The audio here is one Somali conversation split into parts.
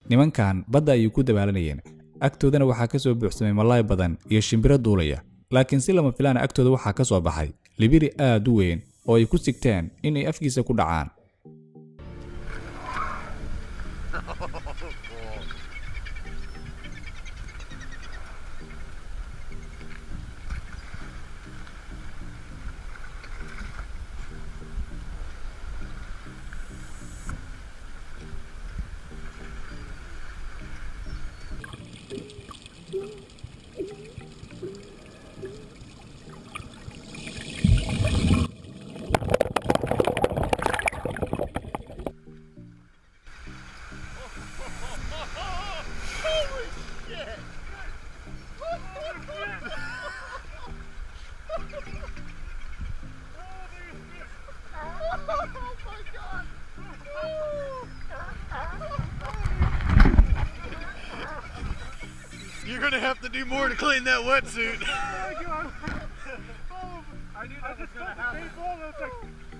nimankan badda ayay ku dabaalanayeen agtoodana waxaa ka soo buuxsamay malaay badan iyo shimbiro duulaya laakiin si lama filaan agtooda waxaa ka soo baxay libiri aad u weyn oo ay ku sigteen inay afkiisa ku dhacaan You're gonna have to do more to clean that wetsuit. Oh my god! I knew that was gonna happen.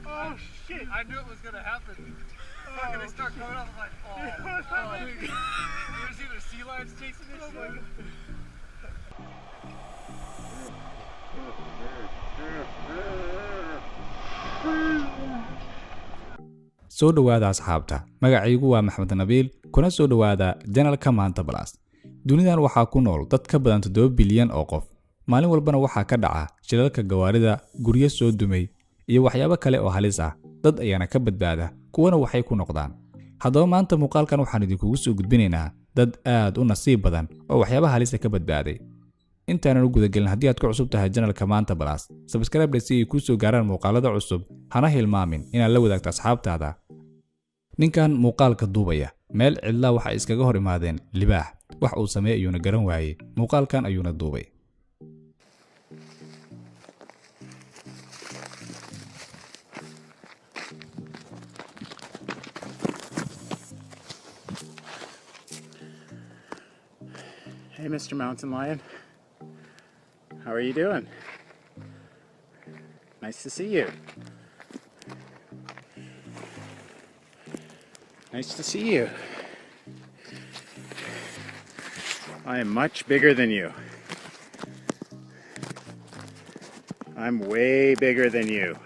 Oh shit! I knew it was gonna happen. It's not gonna start coming up. I'm like, oh. You ever see the sea lions chasing this? Oh my god. soo dhawaada asxaabta magacaygu waa Maxamed Nabiil kuna soo dhawaada channelka Maanta Plus dunidan waxaa ku nool dad ka badan 7 bilyan oo qof maalin walbana waxaa ka dhaca shilalka gawaarida guryo soo dumay iyo waxyaabo kale oo halis ah dad ayaana ka badbaada kuwana waxay ku noqdaan haddaba maanta muuqaalkan waxaan idinkugu soo gudbinaynaa dad aad u nasiib badan oo waxyaabo halis ah ka badbaaday intaan u guda galin haddii aad ku cusub tahay channelka Maanta Plus subscribe si ay ku soo gaaraan muuqaalada cusub hana hilmaamin inaad la wadaagto asxaabtaada ninkan muuqaalka duubaya meel cidla waxa iskaga hor imaadeen libaax wax uu sameeyay ayuuna garan waayay muuqaalkan ayuuna duubay Hey, Mr. Mountain Lion. How are you doing? Nice to see you. Nice to see you. I am much bigger than you. I'm way bigger than you.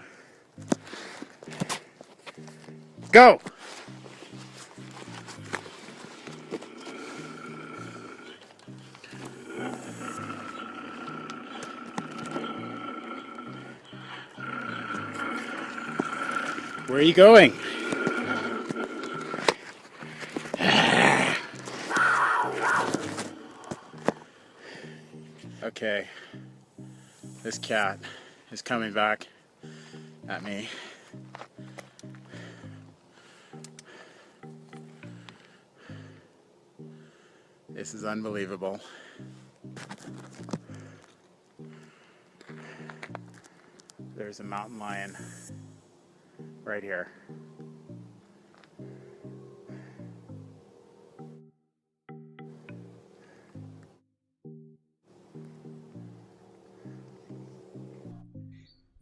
Go! Where are you going? Okay, this cat is coming back at me. This is unbelievable. There's a mountain lion right here.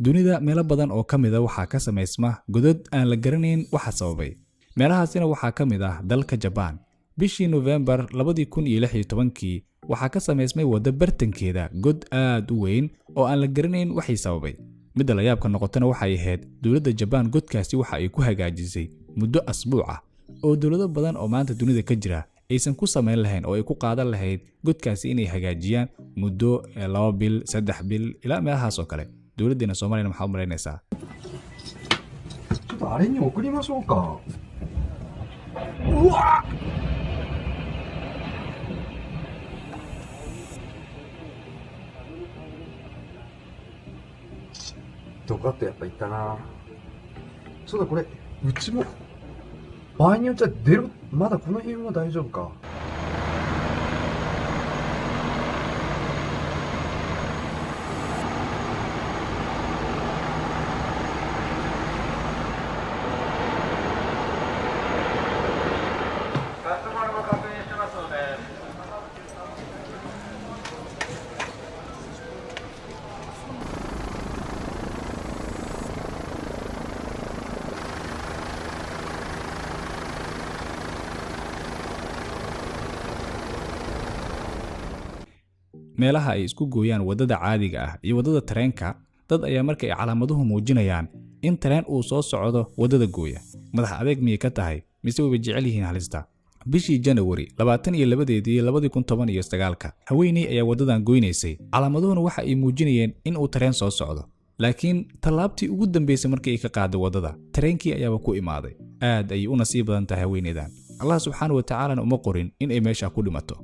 dunida meelo badan oo kamid ah waxa ka sameysma godad aan la garanayn waxa sababay meelahaasina waxa kamid ah dalka Japan bishii November 2016 waxa ka sameysmay wada bartankeeda god aad u weyn oo aan la garanayn waxay sababay mid la yaab ka noqotana waxay ahayd dawladda Japan godkaasi waxa ay ku hagaajisay muddo asbuuc ah oo dawlado badan oo maanta dunida ka jira aysan ku sameyn lahayn oo ay ku qaadan lahayd godkaasi inay hagaajiyaan muddo 2 bil 3 bil ilaa meelahaas oo kale dawladdeena Soomaaliya maxaa u maleynaysaaあれに送りましょうか。うわドカッとやっぱいったな。そうだこれうちも場合によっちゃ出るまだこの辺は大丈夫か。meelaha ay isku gooyaan wadada caadiga ah iyo wadada tareenka dad ayaa markay calaamaduhu muujinayaan in tareen uu soo socdo wadada gooya madax adeeg miyay ka tahay mise way jecel yihiin halista bishii January 22 2019 haweeney ayaa wadadan goynaysay calaamaduhuna waxa ay muujinayeen in uu tareen soo socdo laakiin talaabtii ugu dambeysay markii ay ka qaaday wadada tareenkii ayaaba ku imaaday aad ay u nasiib badan tahay haweeneydan Allah subhanahu wa ta'ala uma qorin in ay meesha ku dhimato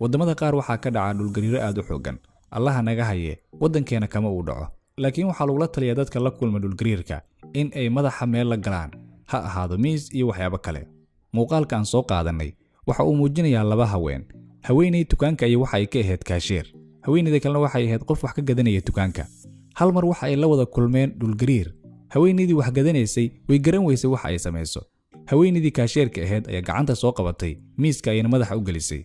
wadamada qaar waxaa ka dhaca dhulgariiro aad u xoogan allaha naga haye wadankeena kama uu dhaco laakiin waxaa lagula taliyaa dadka la kulma dhulgariirka in ay madaxa meel la galaan ha ahaado miis iyo waxyaabo kale muuqaalka aan soo qaadanay waxa uu muujinayaa laba haweeney dukaanka iyo waxa ay ka ahayd kaashiir haweeneyda kalena waxa ay ahayd qof wax ka gadanaya dukaanka hal mar waxa ay la wada kulmeen dhulgariir haweeneydii wax gadanaysay way garan weysay waxa ay samayso haweeneydii kaashiirka ahayd ayaa gacanta soo qabatay miiska ayna madaxa u gelisay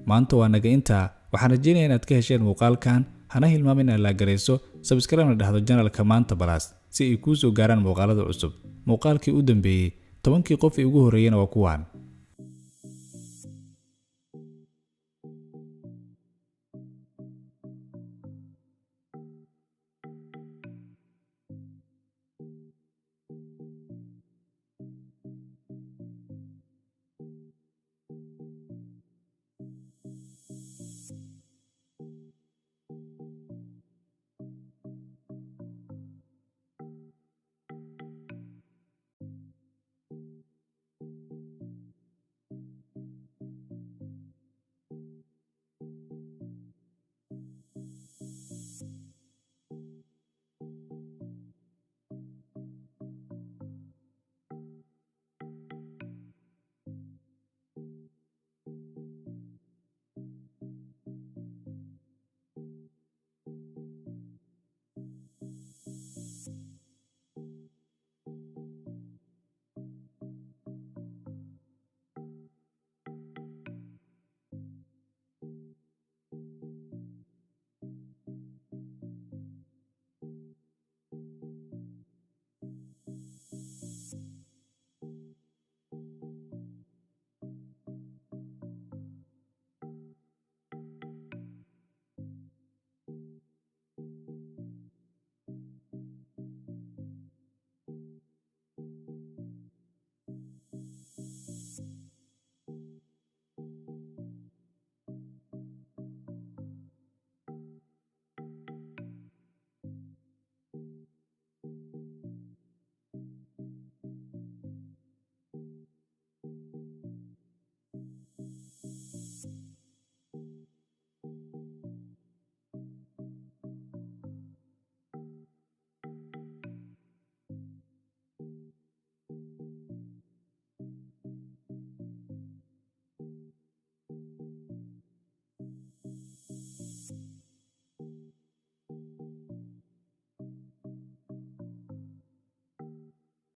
maanta waa naga intaa waxaan rajeynayaa inaad ka hesheen muuqaalkan hana hilmaamin inaad la gareyso subscribe-na dhahdo channelka maanta balaas si ay kuu soo gaaraan muuqaalada cusub muuqaalkii u dambeeyay 10 qof ee ugu horeeyana waa kuwaan